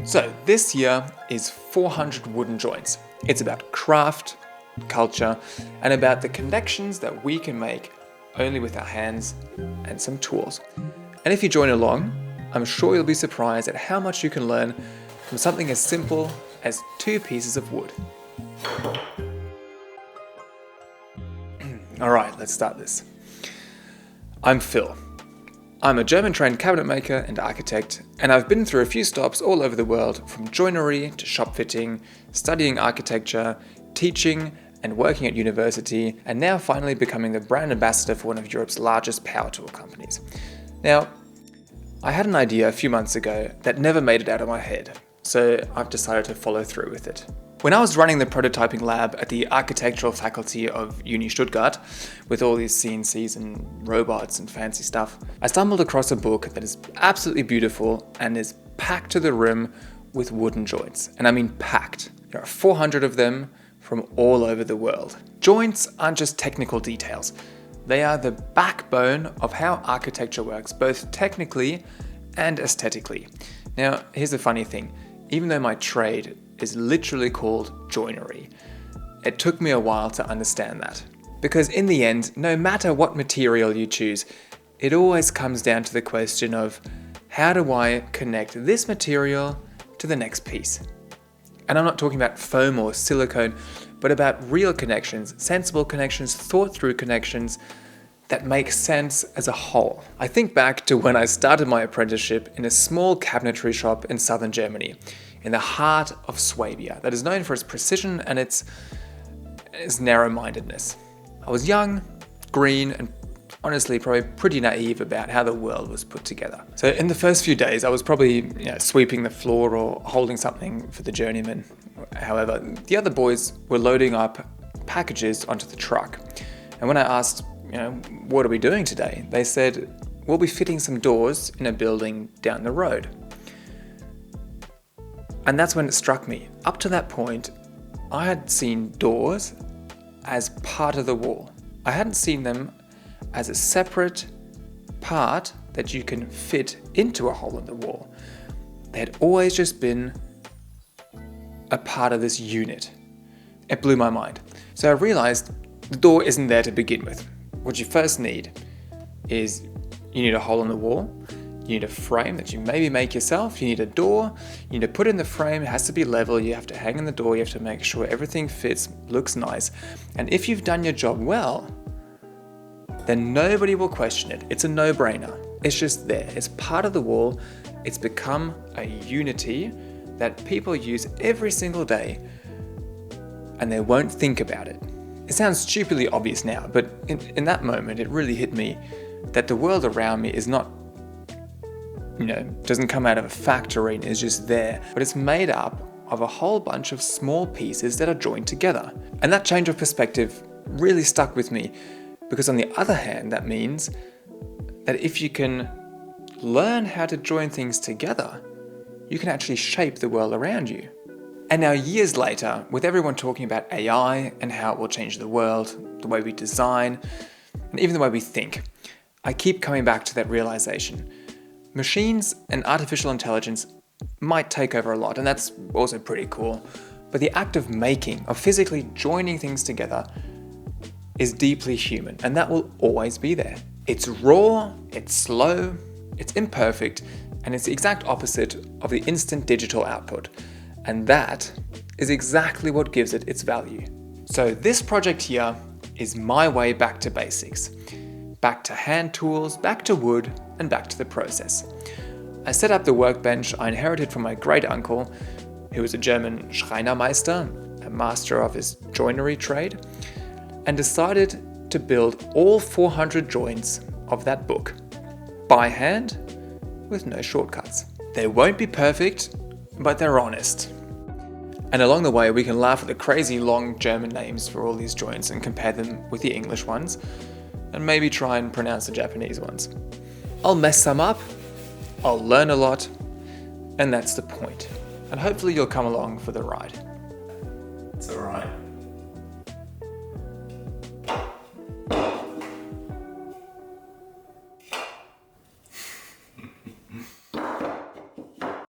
So this year is 400 wooden joints. It's about craft, culture, and about the connections that we can make only with our hands and some tools. And if you join along, I'm sure you'll be surprised at how much you can learn from something as simple as 2 pieces of wood. Alright, let's start this. I'm Phil. I'm a German-trained cabinet maker and architect, and I've been through a few stops all over the world, from joinery to shop fitting, studying architecture, teaching and working at university, and now finally becoming the brand ambassador for one of Europe's largest power tool companies. Now, I had an idea a few months ago that never made it out of my head, so I've decided to follow through with it. When I was running the prototyping lab at the architectural faculty of Uni Stuttgart, with all these CNCs and robots and fancy stuff, I stumbled across a book that is absolutely beautiful and is packed to the rim with wooden joints. And I mean packed. There are 400 of them from all over the world. Joints aren't just technical details. They are the backbone of how architecture works, both technically and aesthetically. Now, here's the funny thing. Even though my trade is literally called joinery, it took me a while to understand that. Because in the end, no matter what material you choose, it always comes down to the question of, how do I connect this material to the next piece? And I'm not talking about foam or silicone, but about real connections, sensible connections, thought through connections that make sense as a whole. I think back to when I started my apprenticeship in a small cabinetry shop in southern Germany, in the heart of Swabia, that is known for its precision and its narrow-mindedness. I was young, green, and honestly probably pretty naive about how the world was put together. So in the first few days, I was probably sweeping the floor or holding something for the journeyman. However, the other boys were loading up packages onto the truck. And when I asked, what are we doing today? They said, we'll be fitting some doors in a building down the road. And that's when it struck me. Up to that point, I had seen doors as part of the wall. I hadn't seen them as a separate part that you can fit into a hole in the wall. They had always just been a part of this unit. It blew my mind. So I realized the door isn't there to begin with. What you first need is you need a hole in the wall. You need a frame that you maybe make yourself. You need a door. You need to put in the frame. It has to be level. You have to hang in the door. You have to make sure everything fits, looks nice. And if you've done your job well, then nobody will question it. It's a no-brainer. It's just there. It's part of the wall. It's become a unity that people use every single day, and they won't think about it. It sounds stupidly obvious now, but in that moment, it really hit me that the world around me is not doesn't come out of a factory and is just there, but it's made up of a whole bunch of small pieces that are joined together. And that change of perspective really stuck with me, because on the other hand, that means that if you can learn how to join things together, you can actually shape the world around you. And now years later, with everyone talking about AI and how it will change the world, the way we design, and even the way we think, I keep coming back to that realization. Machines and artificial intelligence might take over a lot, and that's also pretty cool. But the act of making, of physically joining things together, is deeply human, and that will always be there. It's raw, it's slow, it's imperfect, and it's the exact opposite of the instant digital output. And that is exactly what gives it its value. So this project here is my way back to basics. Back to hand tools, back to wood, and back to the process. I set up the workbench I inherited from my great uncle, who was a German Schreinermeister, a master of his joinery trade, and decided to build all 400 joints of that book, by hand, with no shortcuts. They won't be perfect, but they're honest. And along the way, we can laugh at the crazy long German names for all these joints and compare them with the English ones, and maybe try and pronounce the Japanese ones. I'll mess some up, I'll learn a lot, and that's the point. And hopefully you'll come along for the ride. It's alright.